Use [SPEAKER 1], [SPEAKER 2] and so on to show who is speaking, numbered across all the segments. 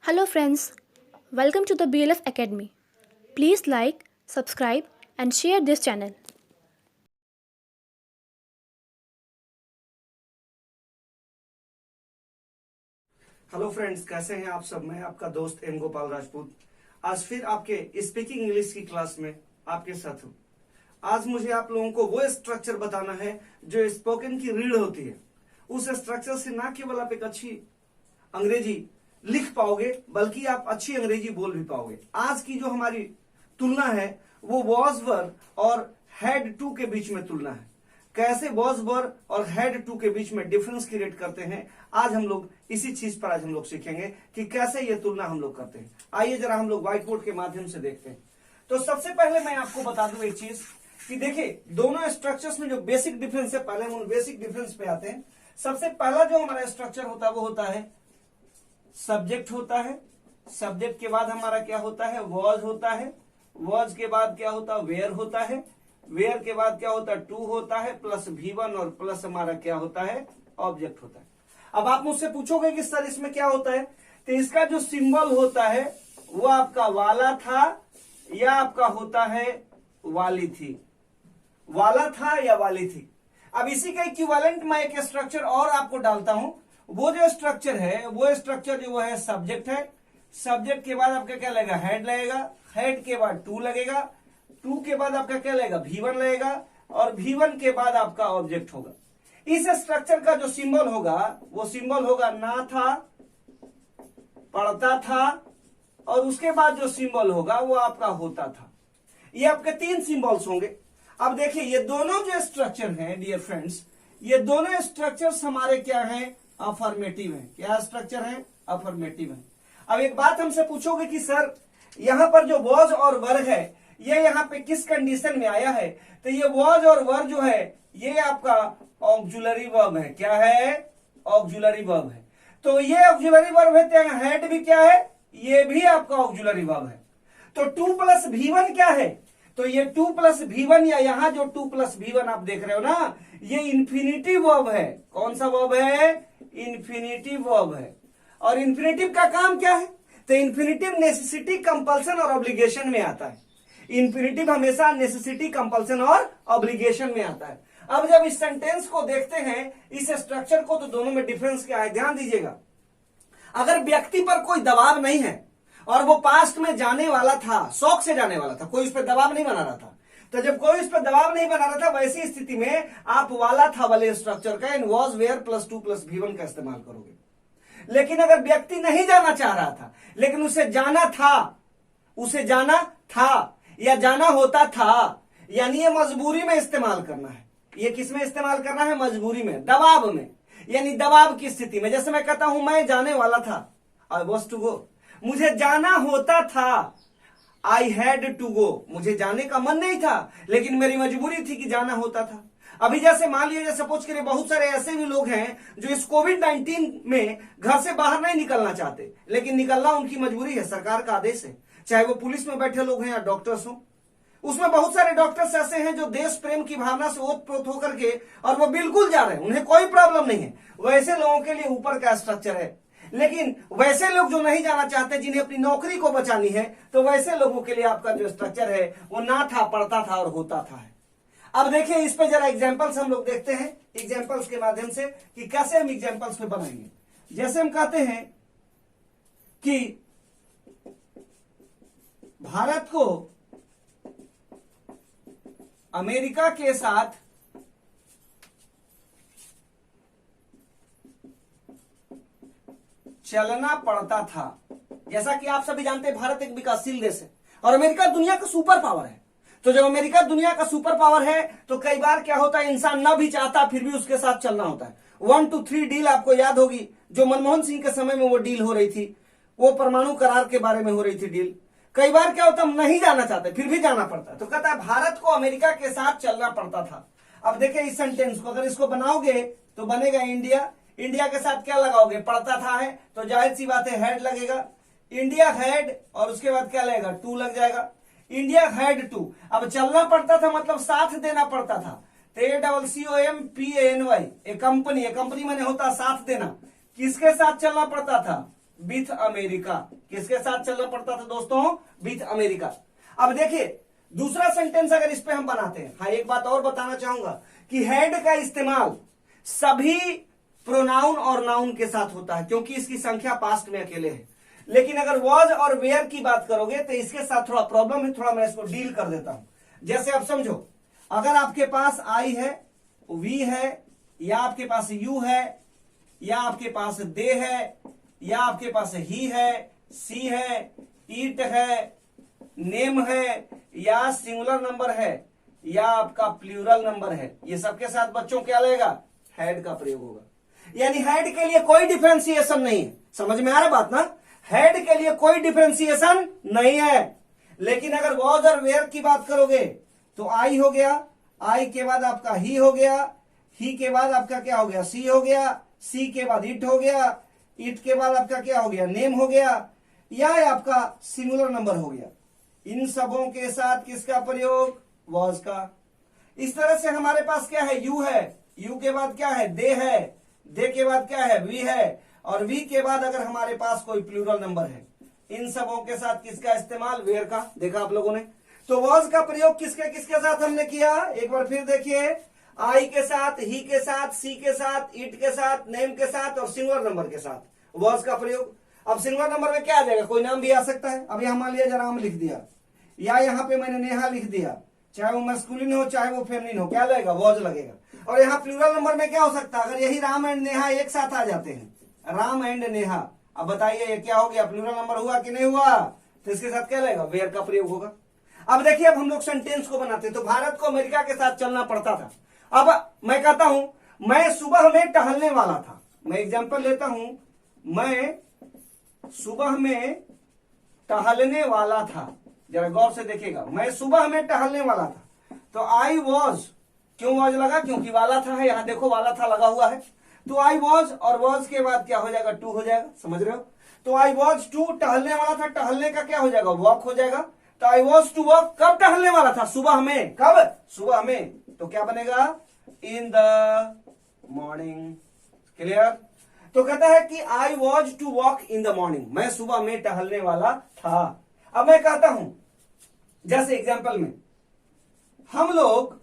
[SPEAKER 1] Hello friends, welcome to the BLF Academy. Please like, subscribe and share this channel.
[SPEAKER 2] Hello friends, कैसे हैं आप सब। मैं आपका दोस्त एम गोपाल राजपूत आज फिर आपके स्पीकिंग इंग्लिश की क्लास में आपके साथ हूं। आज मुझे आप लोगों को वो स्ट्रक्चर बताना है जो स्पोकन की रीढ़ होती है। उस स्ट्रक्चर से ना केवल आप एक अच्छी अंग्रेजी लिख पाओगे बल्कि आप अच्छी अंग्रेजी बोल भी पाओगे। आज की जो हमारी तुलना है वो वॉज वर और हैड टू के बीच में तुलना है। कैसे वॉज वर और हैड टू के बीच में डिफरेंस क्रिएट करते हैं, आज हम लोग इसी चीज पर हम लोग सीखेंगे कि कैसे ये तुलना हम लोग करते हैं। आइए जरा हम लोग व्हाइट बोर्ड के माध्यम से देखते हैं। तो सबसे पहले मैं आपको बता दूं एक चीज कि देखिए, दोनों स्ट्रक्चर्स में जो बेसिक डिफरेंस है, पहले हम उन बेसिक डिफरेंस पे आते हैं। सबसे पहला जो हमारा स्ट्रक्चर होता है वो होता है सब्जेक्ट होता है। सब्जेक्ट के बाद हमारा क्या होता है, वॉज होता है। वॉज के बाद क्या होता है, वेयर होता है। वेयर के बाद क्या होता है, टू होता है, प्लस V1 और प्लस हमारा क्या होता है, ऑब्जेक्ट होता है। अब आप मुझसे पूछोगे कि सर इसमें क्या होता है, तो इसका जो सिंबल होता है वो आपका वाला था या आपका होता है वाली थी। वाला था या वाली थी। अब इसी का इक्विवेलेंट मैं एक स्ट्रक्चर और आपको डालता हूं। वो जो स्ट्रक्चर है वो स्ट्रक्चर जो है सब्जेक्ट है। सब्जेक्ट के बाद आपका क्या लगेगा, हेड लगेगा। हेड के बाद टू लगेगा। टू के बाद आपका क्या लगेगा, V1 लगेगा। और V1 के बाद आपका ऑब्जेक्ट होगा। इस स्ट्रक्चर का जो सिंबल होगा वो सिंबल होगा ना था, पढ़ता था, और उसके बाद जो सिंबल होगा वो आपका होता था। ये आपके तीन सिंबल्स होंगे। अब देखिए, ये दोनों जो स्ट्रक्चर हैं डियर फ्रेंड्स, ये दोनों स्ट्रक्चर्स हमारे क्या हैं, अफर्मेटिव है। क्या स्ट्रक्चर है, अफर्मेटिव है। अब एक बात हमसे पूछोगे कि सर यहां पर जो वॉज और वर है ये यहाँ पे किस कंडीशन में आया है, तो ये वॉज और वर जो है ये आपका ऑक्सिलरी वर्ब है। क्या है, ऑक्सिलरी वर्ब है। तो ये ऑक्सिलरी वर्ब है, तो हेड भी क्या है, ये भी आपका ऑक्सिलरी वर्ब है। तो 2 प्लस V1 क्या है, तो ये 2 प्लस V1 या यहां जो 2 प्लस V1 आप देख रहे हो ना, ये इन्फिनिटिव वर्ब है। कौन सा वर्ब है, इन्फिनिटिव वर्ब है। और इन्फिनिटिव का काम क्या है, तो इन्फिनिटिव नेसेसिटी, कंपल्सन और ऑब्लिगेशन में आता है। इन्फिनिटिव हमेशा नेसेसिटी, कंपल्सन और ऑब्लिगेशन में आता है। अब जब इस सेंटेंस को देखते हैं, इस स्ट्रक्चर को, तो दोनों में डिफरेंस क्या है, ध्यान दीजिएगा। अगर व्यक्ति पर कोई दबाव नहीं है और वो पास्ट में जाने वाला था, शौक से जाने वाला था, कोई उस पर दबाव नहीं बना रहा था, तो जब कोई उस पर दबाव नहीं बना रहा था, वैसी स्थिति में आप वाला था वाले स्ट्रक्चर का in was were plus 2 plus V1 का इस्तेमाल करोगे। लेकिन अगर व्यक्ति नहीं जाना चाह रहा था लेकिन उसे जाना था, उसे जाना था या जाना होता था, यानी ये मजबूरी में इस्तेमाल करना है। ये किस में इस्तेमाल करना है, मजबूरी में, दबाव में, यानी दबाव की स्थिति में। जैसे मैं कहता हूं मैं जाने वाला था, आई वॉज टू गो, मुझे जाना होता था, आई हैड टू गो, मुझे जाने का मन नहीं था लेकिन मेरी मजबूरी थी कि जाना होता था। अभी जैसे मान लीजिए, सपोज करिए, बहुत सारे ऐसे भी लोग हैं जो इस कोविड-19 में घर से बाहर नहीं निकलना चाहते, लेकिन निकलना उनकी मजबूरी है, सरकार का आदेश है। चाहे वो पुलिस में बैठे लोग हैं या डॉक्टर्स हो। उसमें बहुत सारे डॉक्टर्स ऐसे हैं जो देश प्रेम की भावना से ओतप्रोत होकर के, और वो बिल्कुल जा रहे हैं, उन्हें कोई प्रॉब्लम नहीं है। वैसे लोगों के लिए ऊपर का स्ट्रक्चर है। लेकिन वैसे लोग जो नहीं जाना चाहते, जिन्हें अपनी नौकरी को बचानी है, तो वैसे लोगों के लिए आपका जो स्ट्रक्चर है वो ना था, पढ़ता था और होता था है। अब देखिए, इस पे जरा एग्जाम्पल्स हम लोग देखते हैं, एग्जाम्पल्स के माध्यम से कि कैसे हम एग्जाम्पल्स पे बनाएंगे। जैसे हम कहते हैं कि भारत को अमेरिका के साथ चलना पड़ता था। जैसा कि आप सभी जानते हैं, भारत एक विकासशील देश है और अमेरिका दुनिया का सुपर पावर है। तो जब अमेरिका दुनिया का सुपर पावर है तो कई बार क्या होता है, इंसान ना भी चाहता फिर भी उसके साथ चलना होता है। 1 to 3 डील आपको याद होगी, जो मनमोहन सिंह के समय में वो डील हो रही थी, वो परमाणु करार के बारे में हो रही थी डील। कई बार क्या होता, हम नहीं जाना चाहते फिर भी जाना पड़ता है। तो कहता है भारत को अमेरिका के साथ चलना पड़ता था। अब देखिए इस सेंटेंस को, अगर इसको बनाओगे तो बनेगा इंडिया। इंडिया के साथ क्या लगाओगे, पड़ता था है, तो जाहिर सी बात है हेड लगेगा। इंडिया हैड, और उसके बाद क्या लगेगा, टू लग जाएगा। India had to. अब चलना पड़ता था मतलब साथ देना पड़ता था। ACCOMPANY, ए कंपनी, ए कंपनी मैंने होता साथ देना। किसके साथ चलना पड़ता था, विथ अमेरिका। किसके साथ चलना पड़ता था दोस्तों? With America. अब देखिए दूसरा सेंटेंस अगर इस पे हम बनाते हैं, हाँ एक बात और बताना चाहूंगा कि हैड का इस्तेमाल सभी प्रोनाउन और नाउन के साथ होता है क्योंकि इसकी संख्या पास्ट में अकेले है। लेकिन अगर वॉज और वेयर की बात करोगे तो इसके साथ थोड़ा प्रॉब्लम है, थोड़ा मैं इसको डील कर देता हूं। जैसे आप समझो, अगर आपके पास आई है, वी है, या आपके पास यू है, या आपके पास दे है, या आपके पास ही है, सी है, ईट है, नेम है, या सिंगुलर नंबर है, या आपका प्लूरल नंबर है, ये सबके साथ बच्चों क्या लगेगा? हैड का प्रयोग होगा। यानी हैड के लिए कोई डिफरेंशिएशन नहीं है। समझ में आ रहा बात ना? हैड के लिए कोई डिफरेंशिएशन नहीं है। लेकिन अगर वॉज और वेयर की बात करोगे तो आई हो गया, आई के बाद आपका ही हो गया, ही के बाद आपका क्या हो गया? सी हो गया, सी के बाद इट हो गया, इट के बाद आपका क्या हो गया? नेम हो गया, या आपका सिंगुलर नंबर हो गया। इन सबों के साथ किसका प्रयोग? वॉज का। इस तरह से हमारे पास क्या है? यू है, यू के बाद क्या है? दे है, दे के बाद क्या है? वी है, और वी के बाद अगर हमारे पास कोई प्लूरल नंबर है, इन सबों के साथ किसका इस्तेमाल? वेयर का। देखा आप लोगों ने? तो वॉज का प्रयोग किसके किसके साथ हमने किया? एक बार फिर देखिए, आई के साथ, ही के साथ, सी के साथ, इट के साथ, नेम के साथ और सिंगुलर नंबर के साथ वॉज का प्रयोग। अब सिंगुलर नंबर में क्या आ जाएगा? कोई नाम भी आ सकता है। अब यहां मान लिया राम लिख दिया, या यहां पे मैंने नेहा लिख दिया, चाहे वो मैस्कुलिन हो चाहे वो फेमिनिन हो, क्या लगेगा? वॉज लगेगा। और यहाँ प्लूरल नंबर में क्या हो सकता है? अगर यही राम एंड नेहा एक साथ आ जाते हैं, राम एंड नेहा, अब बताइए ये क्या हो गया? प्लूरल नंबर हुआ कि नहीं हुआ? तो इसके साथ क्या लगेगा? वेयर का प्रयोग होगा। अब देखिए, अब हम लोग सेंटेंस को बनाते हैं। तो भारत को अमेरिका के साथ चलना पड़ता था। अब मैं कहता हूं, मैं सुबह में टहलने वाला था। मैं एग्जांपल लेता हूं, मैं सुबह में टहलने वाला था। जरा गौर से देखिएगा, मैं सुबह में टहलने वाला था। तो आई वॉज, क्यों वॉज लगा? क्योंकि वाला था है, यहां देखो वाला था लगा हुआ है। तो आई वॉज, और वॉज के बाद क्या हो जाएगा? टू हो जाएगा। समझ रहे हो? तो आई वॉज टू, टहलने वाला था, टहलने का क्या हो जाएगा? वॉक हो जाएगा। तो आई वॉज टू वॉक, कब टहलने वाला था? सुबह में। कब? सुबह में। तो क्या बनेगा? In the morning. क्लियर? तो कहता है कि I was to walk in the morning, मैं सुबह में टहलने वाला था। अब मैं कहता हूं, जैसे एग्जाम्पल में हम लोग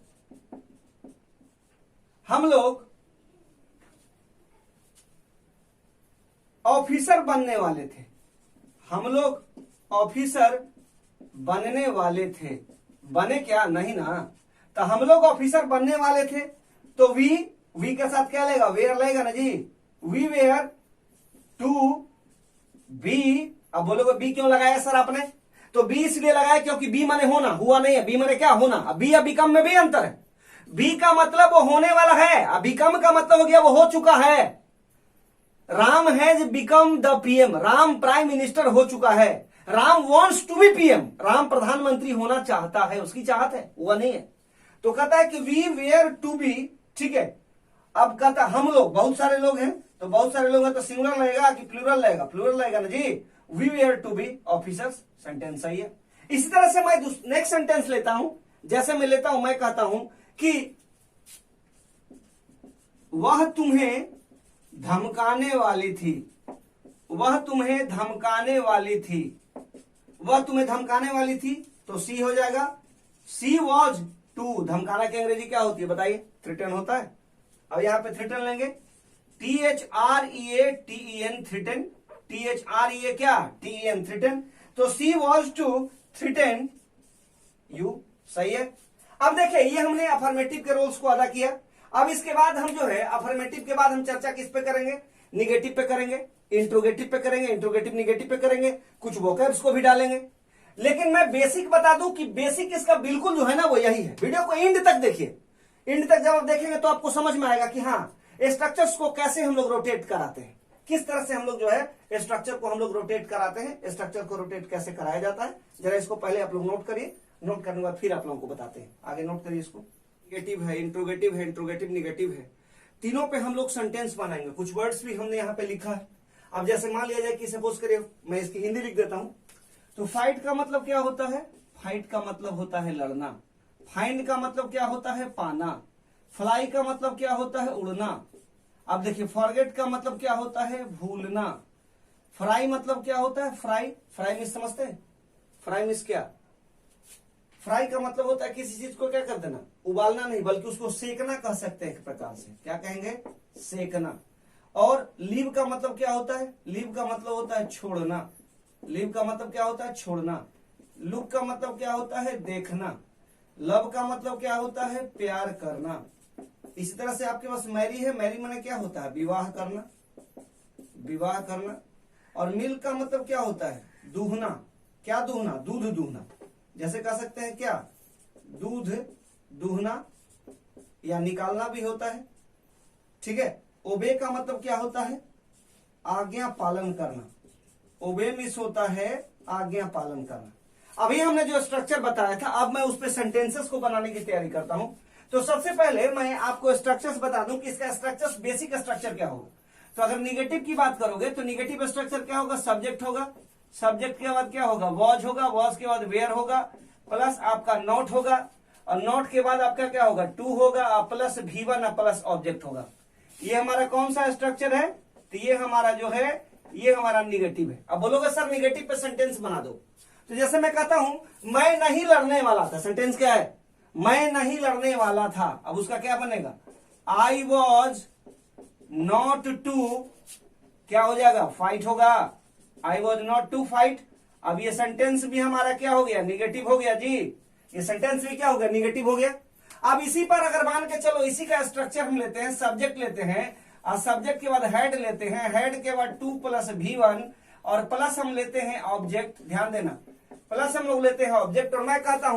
[SPEAKER 2] ऑफिसर बनने वाले थे। हम लोग ऑफिसर बनने वाले थे। बने क्या? नहीं ना। तो हम लोग ऑफिसर बनने वाले थे। तो वी के साथ क्या लेगा? वेयर लेगा ना जी। We were to be. अब बोलोगे बी क्यों लगाया सर आपने? तो बी इसलिए लगाया क्योंकि बी माने होना, हुआ नहीं है। बी माने क्या? होना। अब बी या बिकम में भी अंतर है। बी का मतलब वो होने वाला है, अब बिकम का मतलब हो गया वो हो चुका है। Ram has become the PM, Ram prime minister हो चुका है। Ram wants to be PM, Ram प्रधानमंत्री होना चाहता है, उसकी चाहत है, हुआ नहीं है। तो कहता है कि वी वेयर टू बी, ठीक है। अब कहता हम लोग, बहुत सारे लोग हैं, तो बहुत सारे लोग हैं तो सिंगुलर लगेगा कि प्लूरल लगेगा? प्लूरल लगेगा ना जी। We were to be officers, sentence सही है। इसी तरह से मैं नेक्स्ट सेंटेंस लेता हूं। जैसे मैं लेता हूं, मैं कहता हूं कि वह तुम्हें धमकाने वाली थी, वह तुम्हें धमकाने वाली थी, वह तुम्हें धमकाने वाली थी। तो सी हो जाएगा। सी वॉज टू, धमकाना की अंग्रेजी क्या होती है बताइए? थ्रेटन होता है। अब यहां पे थ्रेटन लेंगे, THREATEN, थ्रेटन। THREA क्या? TEN, threaten. तो सी वॉज टू थ्रेटन यू, सही है। अब देखिए, ये हमने अफर्मेटिव के रोल्स को अदा किया। अब इसके बाद हम जो है अफर्मेटिव के बाद हम चर्चा किस पे करेंगे? निगेटिव पे करेंगे, इंट्रोगेटिव पे करेंगे, इंट्रोगेटिव निगेटिव पे करेंगे, कुछ वोकैब्स को भी डालेंगे। लेकिन मैं बेसिक बता दूं कि बेसिक इसका बिल्कुल जो है ना वो यही है। वीडियो को एंड तक देखिए। एंड तक जब आप देखेंगे तो आपको समझ में आएगा कि हाँ, स्ट्रक्चर्स को कैसे हम लोग रोटेट कराते हैं, किस तरह से हम लोग जो है स्ट्रक्चर को हम लोग रोटेट कराते हैं, स्ट्रक्चर को रोटेट कैसे कराया जाता है। जरा इसको पहले आप लोग नोट करिए, नोट करने के बाद फिर आप लोगों को बताते हैं। आगे नोट करिए इसको। निगेटिव है, इंट्रोगेटिव है, इंट्रोगेटिव निगेटिव है, तीनों पे हम लोग सेंटेंस बनाएंगे। कुछ वर्ड्स भी हमने यहाँ पे लिखा है। अब जैसे मान लिया जाए कि सपोज करिए मैं इसकी हिंदी लिख देता हूं। तो फाइट का मतलब क्या होता है? फाइट का मतलब होता है लड़ना। फाइंड का मतलब क्या होता है? पाना। फ्लाई का मतलब क्या होता है? उड़ना। अब देखिए, फॉरगेट का मतलब क्या होता है? भूलना। फ्राई मतलब क्या होता है? फ्राई, फ्राई मिस समझते हैं? फ्राई मिस क्या? फ्राई का मतलब होता है किसी चीज को क्या कर देना, उबालना नहीं बल्कि उसको सेकना कह सकते हैं एक प्रकार से। क्या कहेंगे? सेकना। और लीव का मतलब क्या होता है? लीव का मतलब होता है छोड़ना। लीव का मतलब क्या होता है? छोड़ना। लुक का मतलब क्या होता है? देखना। लव का मतलब क्या होता है? प्यार करना। इसी तरह से आपके पास मैरी है, मैरी माने क्या होता है? विवाह करना, विवाह करना। और मिल्क का मतलब क्या होता है? दूहना। क्या दूहना? दूध दूहना। जैसे कह सकते हैं क्या? दूध दूहना या निकालना भी होता है। ठीक है। ओबे का मतलब क्या होता है? आज्ञा पालन करना। ओबे मिस होता है आज्ञा पालन करना। अभी हमने जो स्ट्रक्चर बताया था, अब मैं उस पर सेंटेंसेस को बनाने की तैयारी करता हूं। तो सबसे पहले मैं आपको स्ट्रक्चर्स बता दूं कि इसका स्ट्रक्चर, बेसिक स्ट्रक्चर क्या होगा। तो अगर निगेटिव की बात करोगे तो निगेटिव स्ट्रक्चर क्या होगा? सब्जेक्ट होगा, सब्जेक्ट के बाद क्या होगा? वॉज होगा, वॉज के बाद वेयर होगा, प्लस आपका नॉट होगा, और नॉट के बाद आपका क्या होगा? टू होगा, प्लस V1 प्लस ऑब्जेक्ट होगा। ये हमारा कौन सा स्ट्रक्चर है? तो ये हमारा जो है, ये हमारा निगेटिव है। अब बोलोगे सर निगेटिव पे सेंटेंस बना दो। तो जैसे मैं कहता हूं मैं नहीं लड़ने वाला था, सेंटेंस क्या है? मैं नहीं लड़ने वाला था। अब उसका क्या बनेगा? आई वॉज नॉट टू, क्या हो जाएगा? फाइट होगा। I was not to fight. अब ये सेंटेंस भी हमारा क्या हो गया? निगेटिव हो गया जी। ये सेंटेंस भी क्या हो गया? निगेटिव हो गया। अब इसी पर अगर मान के चलो, इसी का स्ट्रक्चर हम लेते हैं, सब्जेक्ट लेते हैं, और सब्जेक्ट के बाद हेड लेते हैं, हेड के बाद 2 प्लस V1, और प्लस हम लेते हैं ऑब्जेक्ट। ध्यान देना, प्लस हम लोग लेते हैं ऑब्जेक्ट। और मैं कहता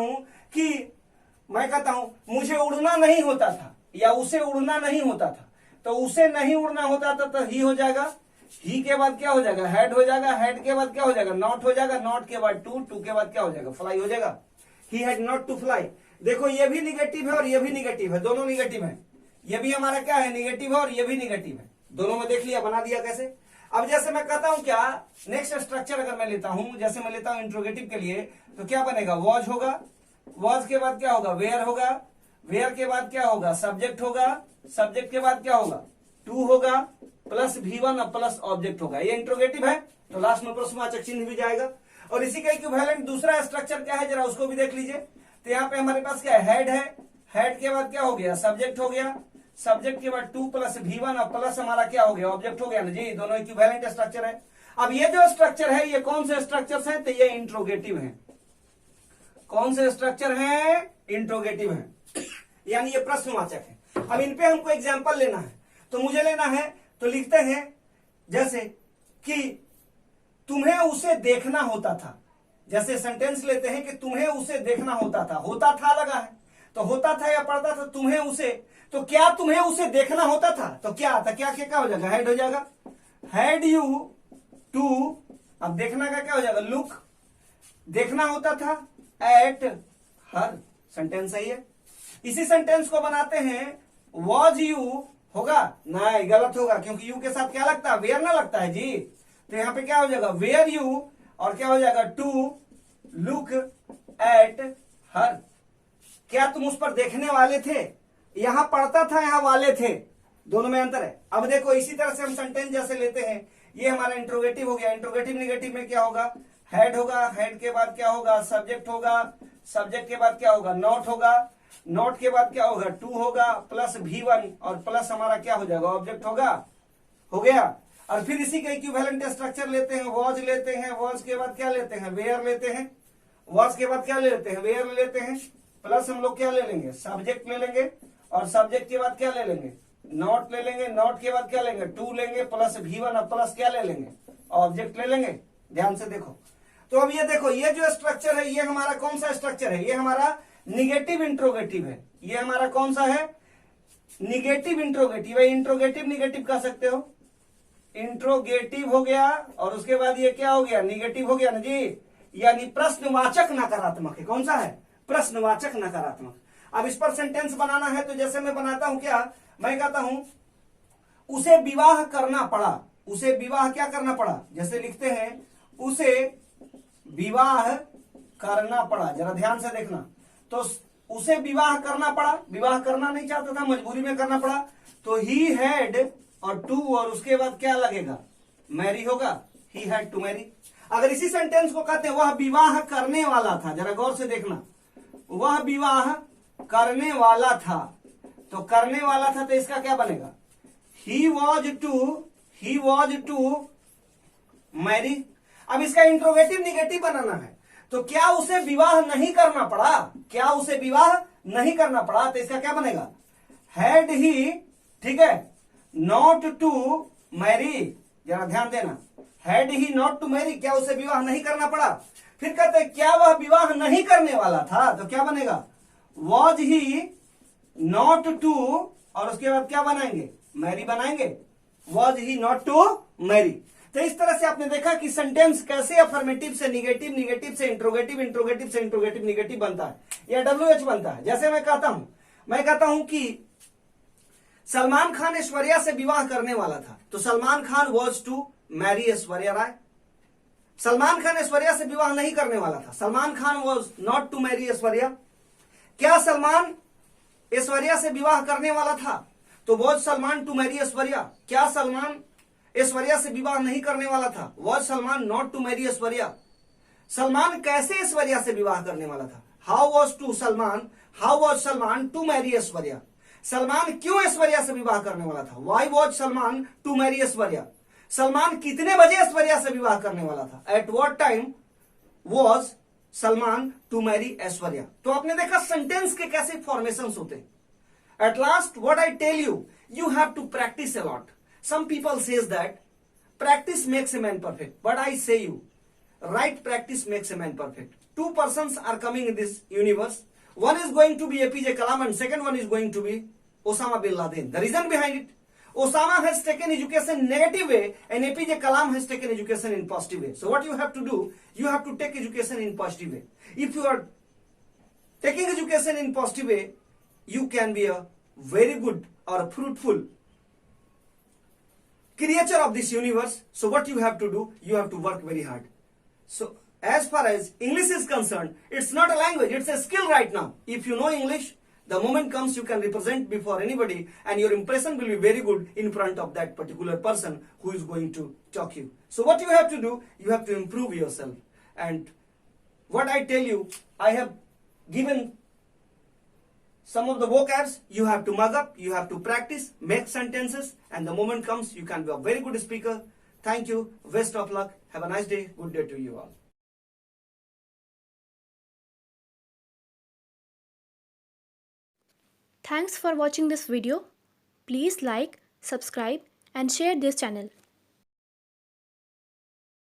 [SPEAKER 2] हूं मुझे उड़ना नहीं होता था, या उसे उड़ना नहीं होता था। तो उसे नहीं उड़ना होता था तो ही हो जाएगा। ही के बाद क्या हो जाएगा? हेड हो जाएगा। हेड के बाद क्या हो जाएगा? नॉट हो जाएगा। नॉट के बाद टू, टू के बाद क्या हो जाएगा? फ्लाई हो जाएगा। He had not to fly. देखो ये भी निगेटिव है और ये भी निगेटिव है, दोनों निगेटिव है। ये भी हमारा क्या है? निगेटिव है, और ये भी निगेटिव है। दोनों में देख लिया, बना दिया कैसे। अब जैसे मैं कहता हूं क्या, नेक्स्ट स्ट्रक्चर अगर मैं लेता हूं, जैसे मैं लेता हूं इंट्रोगेटिव के लिए, तो क्या बनेगा? वॉज होगा, वॉज के बाद क्या होगा? वेयर होगा, वेयर के बाद क्या होगा? सब्जेक्ट होगा, सब्जेक्ट के बाद क्या होगा? टू होगा, प्लस V1 और प्लस ऑब्जेक्ट होगा। ये इंट्रोगेटिव है, तो लास्ट में प्रश्नवाचक चिन्ह भी जाएगा। और इसी का इक्विवेलेंट दूसरा स्ट्रक्चर क्या है, जरा उसको भी देख लीजिए। तो यहाँ पे हमारे पास क्या है? हेड है, हेड के बाद क्या हो गया? सब्जेक्ट हो गया, सब्जेक्ट के बाद 2 प्लस V1 और प्लस हमारा क्या हो गया? ऑब्जेक्ट हो गया ना जी। दोनों इक्विवेलेंट स्ट्रक्चर है। अब ये जो स्ट्रक्चर है, ये कौन से स्ट्रक्चर है? तो ये इंट्रोगेटिव है। कौन से स्ट्रक्चर है? इंट्रोगेटिव है, यानी ये प्रश्नवाचक है। अब इन पे हमको एग्जाम्पल लेना है, तो मुझे लेना है, तो लिखते हैं जैसे कि तुम्हें उसे देखना होता था। जैसे सेंटेंस लेते हैं कि तुम्हें उसे देखना होता था। होता था लगा है, तो होता था या पढ़ता था? तुम्हें उसे, तो क्या तुम्हें उसे देखना होता था? तो क्या था? क्या हो जाएगा? हेड हो जाएगा। हैड यू टू, अब देखना का क्या हो जाएगा? लुक। देखना होता था एट हर, सेंटेंस सही है। इसी सेंटेंस को बनाते हैं, वॉज यू होगा? नहीं, गलत होगा, क्योंकि यू के साथ क्या लगता है? वेयर ना लगता है जी। तो यहां पे क्या हो जाएगा? वेयर यू, और क्या हो जाएगा? To look at her. क्या तुम उस पर देखने वाले थे? यहां पढ़ता था, यहां वाले थे, दोनों में अंतर है। अब देखो इसी तरह से हम सेंटेंस जैसे लेते हैं, ये हमारा इंट्रोगेटिव हो गया। इंट्रोगेटिव निगेटिव में क्या होगा? हेड होगा, हेड के बाद क्या होगा? सब्जेक्ट होगा, सब्जेक्ट के बाद क्या होगा? नॉट होगा, नॉट के बाद क्या होगा? टू होगा, प्लस V1 और प्लस हमारा क्या हो जाएगा? ऑब्जेक्ट होगा। हो गया। और फिर इसी का इक्विवेलेंट स्ट्रक्चर लेते हैं, वॉज लेते हैं, वॉज के बाद क्या लेते हैं? वेयर लेते हैं, वॉज के बाद क्या लेते हैं? वेयर लेते हैं, प्लस हम लोग क्या ले लेंगे? सब्जेक्ट ले लेंगे, और सब्जेक्ट के बाद क्या ले लेंगे? नॉट ले लेंगे, नॉट के बाद क्या लेंगे? टू लेंगे, प्लस V1 और प्लस क्या ले लेंगे? ऑब्जेक्ट ले लेंगे। ध्यान से देखो। तो अब ये देखो, ये जो स्ट्रक्चर है, ये हमारा कौन सा स्ट्रक्चर है? ये हमारा निगेटिव इंट्रोगेटिव है। ये हमारा कौन सा है? निगेटिव इंट्रोगेटिव है। इंट्रोगेटिव निगेटिव कह सकते हो। इंट्रोगेटिव हो गया, और उसके बाद ये क्या हो गया? निगेटिव हो गया ना जी, यानी प्रश्नवाचक नकारात्मक है। कौन सा है? प्रश्नवाचक नकारात्मक। अब इस पर सेंटेंस बनाना है, तो जैसे मैं बनाता हूं क्या, मैं कहता हूं उसे विवाह करना पड़ा। उसे विवाह क्या करना पड़ा? जैसे लिखते हैं उसे विवाह करना पड़ा। जरा ध्यान से देखना, तो उसे विवाह करना पड़ा, विवाह करना नहीं चाहता था, मजबूरी में करना पड़ा। तो ही हैड और टू, और उसके बाद क्या लगेगा? मैरी होगा। He had to marry. अगर इसी सेंटेंस को कहते हैं वह विवाह करने वाला था, जरा गौर से देखना, वह विवाह करने वाला था, तो करने वाला था तो इसका क्या बनेगा, ही वॉज टू मैरी। अब इसका इंट्रोगेटिव निगेटिव बनाना है, तो क्या उसे विवाह नहीं करना पड़ा, क्या उसे विवाह नहीं करना पड़ा, तो इसका क्या बनेगा, हैड ही, ठीक है, नॉट टू मैरी। जरा ध्यान देना, had he not to marry, क्या उसे विवाह नहीं करना पड़ा। फिर कहते हैं क्या वह विवाह नहीं करने वाला था, तो क्या बनेगा, वॉज ही नॉट टू, और उसके बाद क्या बनाएंगे, मैरी बनाएंगे, was he not to marry. तो इस तरह से आपने देखा कि सेंटेंस कैसे अफर्मेटिव से निगेटिव, निगेटिव से इंट्रोगेटिव, इंट्रोगेटिव से इंट्रोगेटिव निगेटिव बनता है, या WH बनता है। जैसे मैं कहता हूं कि सलमान खान ऐश्वर्या से विवाह करने वाला था, तो Salman Khan was to marry Aishwarya Rai. Salman Khan Aishwarya से विवाह नहीं करने वाला था, Salman Khan was not to marry Aishwarya. क्या सलमान ऐश्वर्या से विवाह करने वाला था, तो was Salman to marry Aishwarya. क्या सलमान ऐश्वर्या से विवाह नहीं करने वाला था, was Salman not to marry Aishwarya. Salman कैसे ऐश्वर्या से विवाह करने वाला था, how was Salman to marry Aishwarya. Salman क्यों ऐश्वर्या से विवाह करने वाला था, why was Salman to marry Aishwarya. Salman कितने बजे ऐश्वर्या से विवाह करने वाला था, at what time was Salman to marry Aishwarya. तो आपने देखा सेंटेंस के कैसे फॉर्मेशंस होते हैं। At last, what I tell you, you have to practice a lot. Some people says that practice makes a man perfect, but I say you, right practice makes a man perfect. Two persons are coming in this universe. One is going to be APJ Kalam and second one is going to be Osama bin Laden. The reason behind it, Osama has taken education negative way and APJ Kalam has taken education in positive way. So what you have to do, you have to take education in positive way. If you are taking education in positive way, you can be a very good or a fruitful creature of this universe. So what you have to do, you have to work very hard. So as far as English is concerned, it's not a language, it's a skill right now. If you know English, the moment comes you can represent before anybody and your impression will be very good in front of that particular person who is going to talk you. So what you have to do, you have to improve yourself. And what I tell you, I have given some of the vocabs, you have to mug up, you have to practice, make sentences, and the moment comes, you can be a very good speaker. Thank you. Best of luck. Have a nice day. Good day to you all.
[SPEAKER 1] Thanks for watching this video. Please like, subscribe and share this channel.